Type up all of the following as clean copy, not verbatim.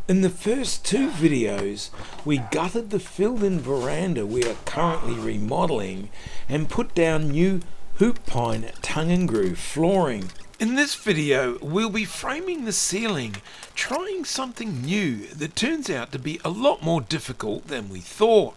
In the first two videos, we gutted the filled-in veranda we are currently remodeling and put down new hoop pine tongue and groove flooring. In this video, we'll be framing the ceiling, trying something new that turns out to be a lot more difficult than we thought.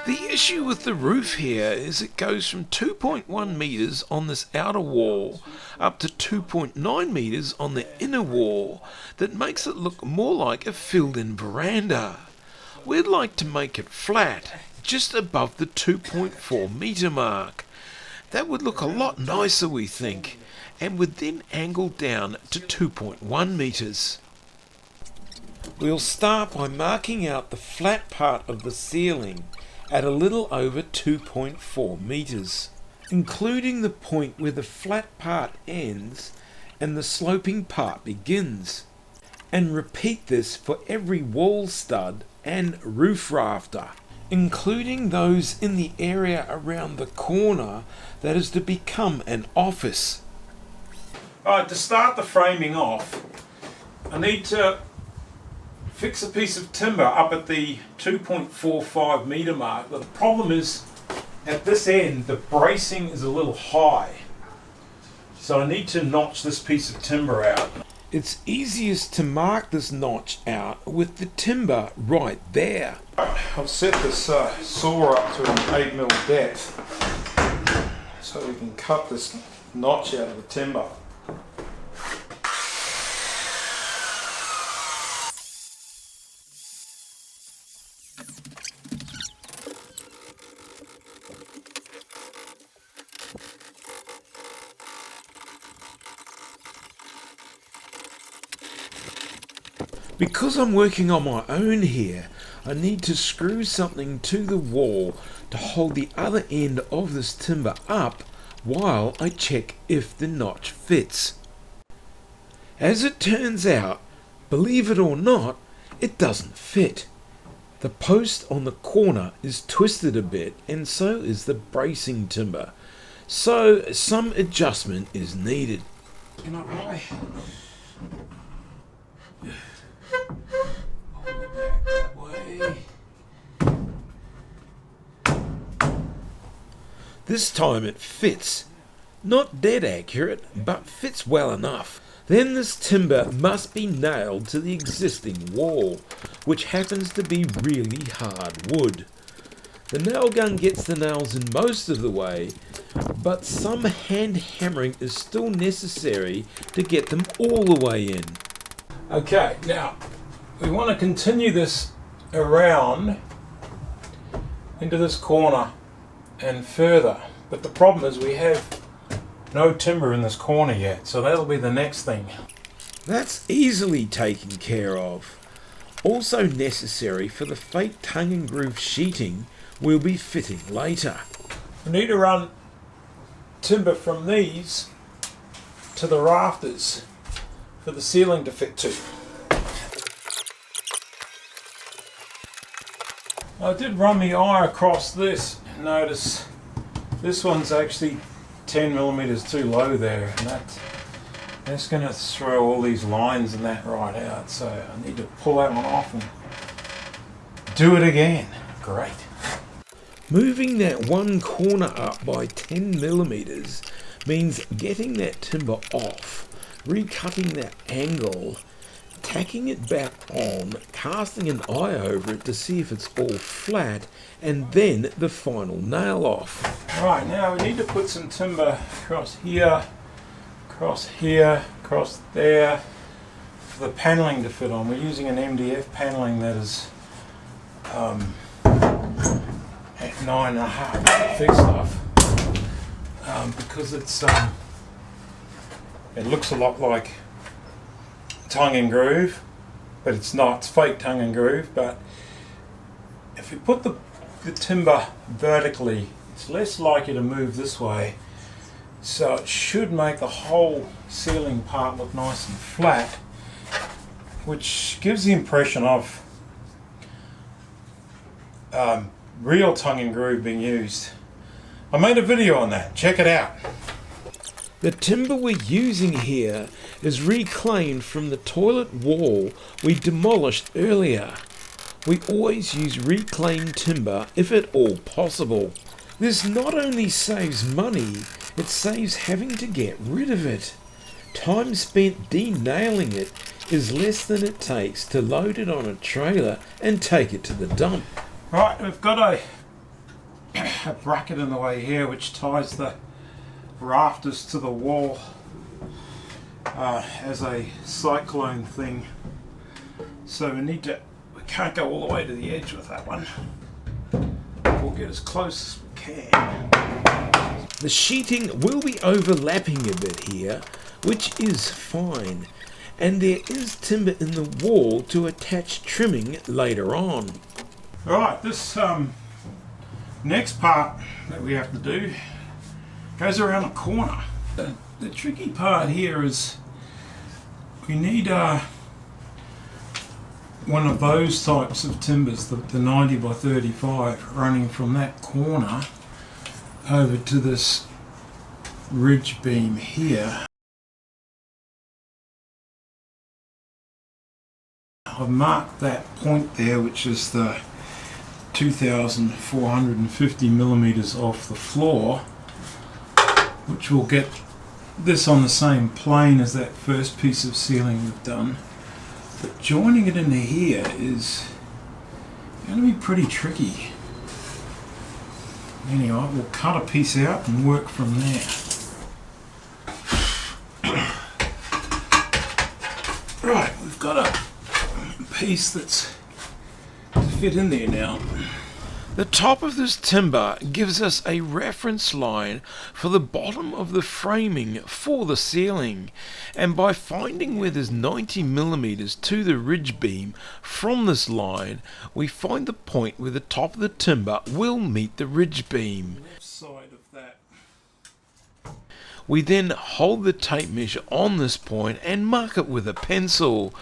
The issue with the roof here is it goes from 2.1 meters on this outer wall up to 2.9 meters on the inner wall. That makes it look more like a filled-in veranda. We'd like to make it flat, just above the 2.4 meter mark. That would look a lot nicer, we think, and would then angle down to 2.1 meters. We'll start by marking out the flat part of the ceiling at a little over 2.4 meters, including the point where the flat part ends and the sloping part begins, and repeat this for every wall stud and roof rafter, including those in the area around the corner that is to become an office. Alright, to start the framing off, I need to fix a piece of timber up at the 2.45 meter mark. But the problem is, at this end, the bracing is a little high. So I need to notch this piece of timber out. It's easiest to mark this notch out with the timber right there. I've set this saw up to an 8mm depth so we can cut this notch out of the timber. Because I'm working on my own here, I need to screw something to the wall to hold the other end of this timber up while I check if the notch fits. As it turns out, believe it or not, it doesn't fit. The post on the corner is twisted a bit, and so is the bracing timber, so some adjustment is needed. This time it fits. Not dead accurate, but fits well enough. Then this timber must be nailed to the existing wall, which happens to be really hard wood. The nail gun gets the nails in most of the way, but some hand hammering is still necessary to get them all the way in. Okay, now we want to continue this around into this corner and further, but the problem is we have no timber in this corner yet, so that'll be the next thing. That's easily taken care of. Also necessary for the fake tongue and groove sheeting we'll be fitting later. We need to run timber from these to the rafters for the ceiling to fit to. I did run my eye across this. Notice this one's actually 10mm too low there, and that's going to throw all these lines and that right out, so I need to pull that one off and do it again. Great. Moving that one corner up by 10mm means getting that timber off, recutting that angle, tacking it back on, casting an eye over it to see if it's all flat, and then the final nail off. Right, now we need to put some timber across here, across there, for the paneling to fit on. We're using an MDF paneling that is at 9.5 thick stuff, because it looks a lot like tongue and groove, but it's not. It's fake tongue and groove. But if you put the timber vertically, it's less likely to move this way, so it should make the whole ceiling part look nice and flat, which gives the impression of real tongue and groove being used. I made a video on that, check it out. The timber we're using here is reclaimed from the toilet wall we demolished earlier. We always use reclaimed timber if at all possible. This not only saves money, it saves having to get rid of it. Time spent denailing it is less than it takes to load it on a trailer and take it to the dump. Right, we've got a bracket in the way here which ties the rafters to the wall as a cyclone thing. So we can't go all the way to the edge with that one. We'll get as close as we can. The sheeting will be overlapping a bit here, which is fine, and there is timber in the wall to attach trimming later on. Right, this next part that we have to do goes around a corner. The tricky part here is we need one of those types of timbers, the 90 by 35, running from that corner over to this ridge beam here. I've marked that point there, which is the 2,450 millimeters off the floor, which will get this on the same plane as that first piece of ceiling we've done. But joining it into here is going to be pretty tricky. Anyway, we'll cut a piece out and work from there. Right, we've got a piece that's to fit in there now. The top of this timber gives us a reference line for the bottom of the framing for the ceiling, and by finding where there's 90 millimeters to the ridge beam from this line, we find the point where the top of the timber will meet the ridge beam. Left side of that. We then hold the tape measure on this point and mark it with a pencil.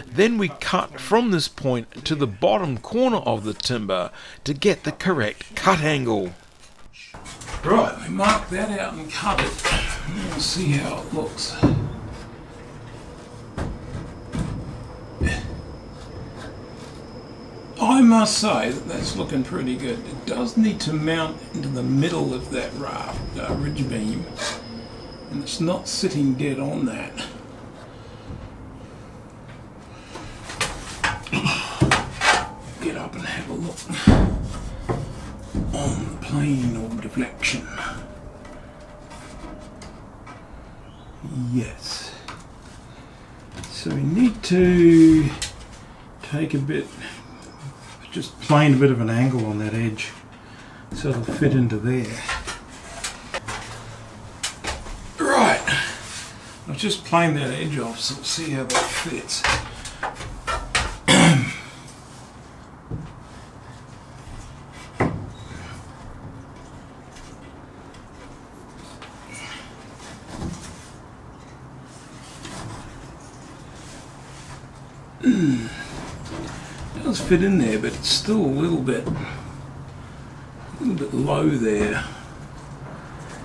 Then we cut from this point to the bottom corner of the timber to get the correct cut angle. Right, we mark that out and cut it. We'll see how it looks. I must say that that's looking pretty good. It does need to mount into the middle of that ridge beam, and it's not sitting dead on that. Get up and have a look on the plane of deflection. Yes. So we need to take a bit, just plane a bit of an angle on that edge so it'll fit into there. Right. I've just planed that edge off, so we'll see how that fits. It does fit in there, but it's still a little bit low there.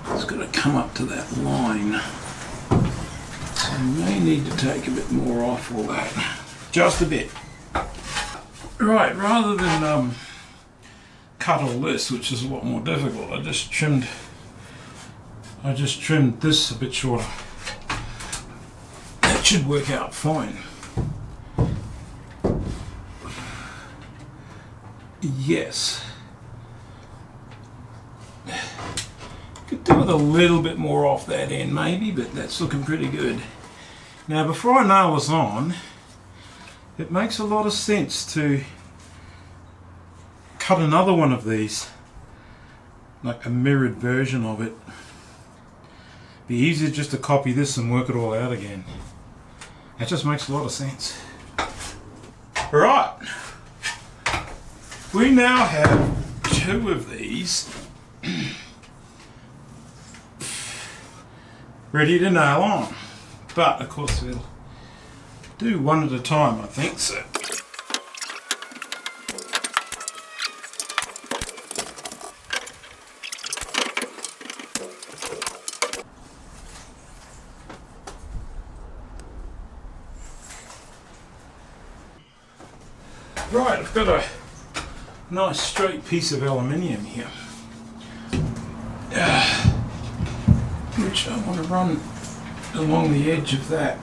It's got to come up to that line. So you may need to take a bit more off all that. Just a bit. Right, rather than cut all this, which is a lot more difficult, I just trimmed this a bit shorter. That should work out fine. Yes. Could do with a little bit more off that end maybe, but that's looking pretty good. Now before I nail this on, it makes a lot of sense to cut another one of these, like a mirrored version of it. Be easier just to copy this and work it all out again. That just makes a lot of sense. Right. We now have two of these ready to nail on, but of course we'll do one at a time, I think so. Right, I've got a nice straight piece of aluminium here, which I want to run along the edge of that.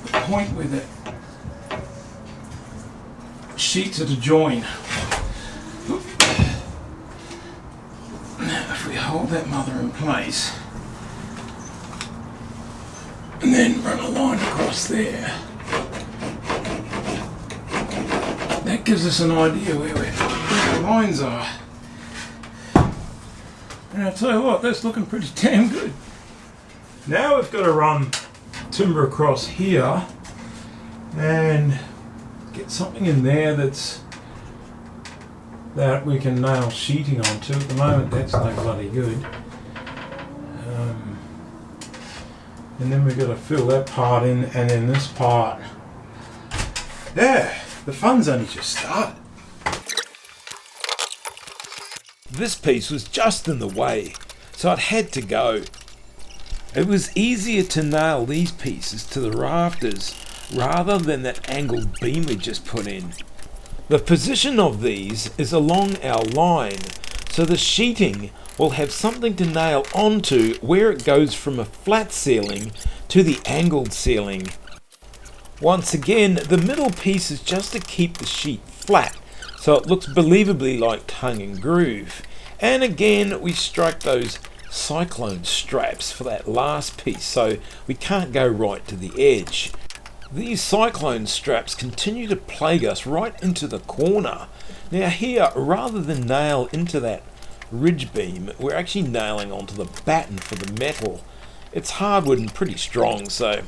The point where the sheets are to join. Now if we hold that mother in place and then run a line across there, that gives us an idea where the lines are. And I'll tell you what, that's looking pretty damn good. Now we've got to run timber across here and get something in there that we can nail sheeting onto. At the moment that's no bloody good. And then we've got to fill that part in, and then this part. Yeah, the fun's only just started. This piece was just in the way, so it had to go. It was easier to nail these pieces to the rafters rather than that angled beam we just put in. The position of these is along our line, so the sheeting will have something to nail onto where it goes from a flat ceiling to the angled ceiling. Once again, the middle piece is just to keep the sheet flat, so it looks believably like tongue and groove. And again, we strike those cyclone straps for that last piece, so we can't go right to the edge. These cyclone straps continue to plague us right into the corner. Now here, rather than nail into that ridge beam, we're actually nailing onto the batten for the metal. It's hardwood and pretty strong, so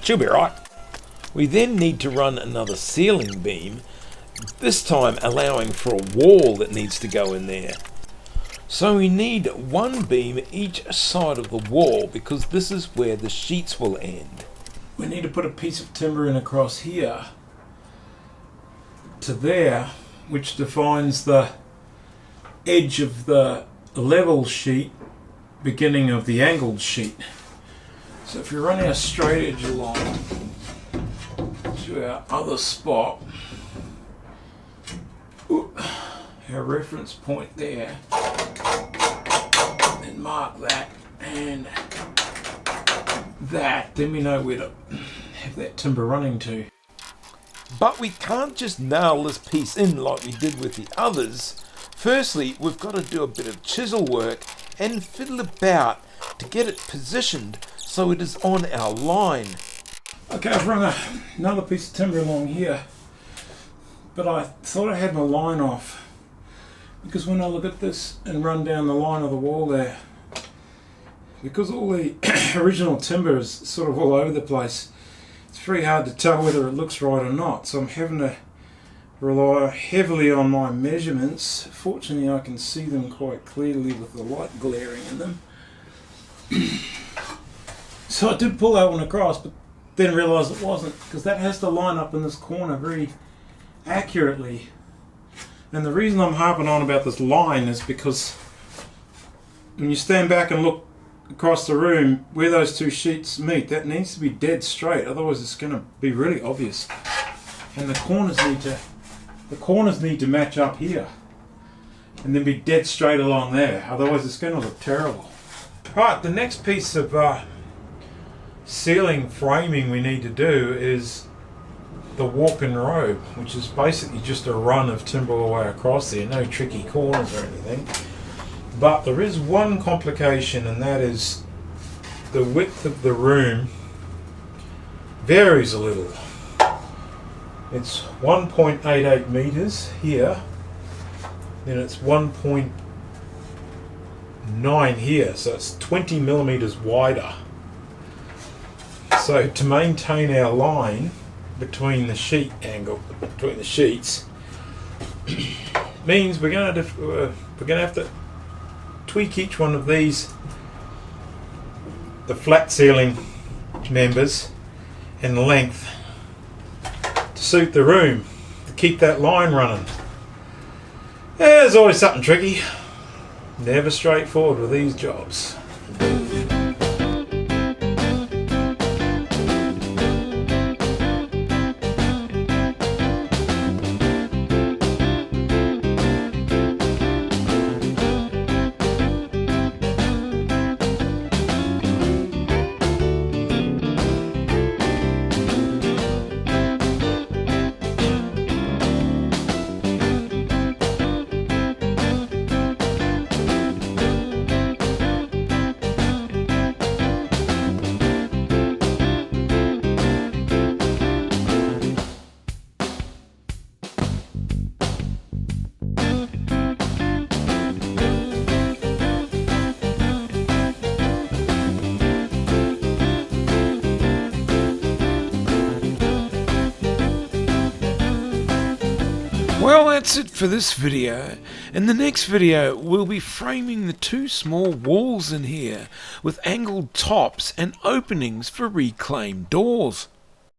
she'll be right. We then need to run another ceiling beam, this time allowing for a wall that needs to go in there. So we need one beam each side of the wall because this is where the sheets will end. We need to put a piece of timber in across here to there, which defines the edge of the level sheet, beginning of the angled sheet. So if you're running a straight edge along to our other spot, our reference point there, then mark that and that, then we know where to have that timber running to. But we can't just nail this piece in like we did with the others. Firstly, we've got to do a bit of chisel work and fiddle about to get it positioned so it is on our line. Okay, I've run another piece of timber along here, but I thought I had my line off, because when I look at this and run down the line of the wall there, because all the original timber is sort of all over the place, it's very hard to tell whether it looks right or not, so I'm having to rely heavily on my measurements. Fortunately I can see them quite clearly with the light glaring in them. So I did pull that one across, but then realised it wasn't, because that has to line up in this corner very accurately. And the reason I'm harping on about this line is because when you stand back and look across the room where those two sheets meet, that needs to be dead straight, otherwise it's going to be really obvious. And the corners need to match up here and then be dead straight along there, otherwise it's going to look terrible. Right, the next piece of ceiling framing we need to do is the walk-in robe, which is basically just a run of timber all the way across there, no tricky corners or anything. But there is one complication, and that is the width of the room varies a little. It's 1.88 meters here, then it's 1.9 here, so it's 20 millimeters wider. So to maintain our line between the sheet angle, between the sheets, means we're going to have to tweak each one of these, the flat ceiling members, in length to suit the room, to keep that line running. There's always something tricky. Never straightforward with these jobs. Well, that's it for this video. In the next video, we'll be framing the two small walls in here with angled tops and openings for reclaimed doors.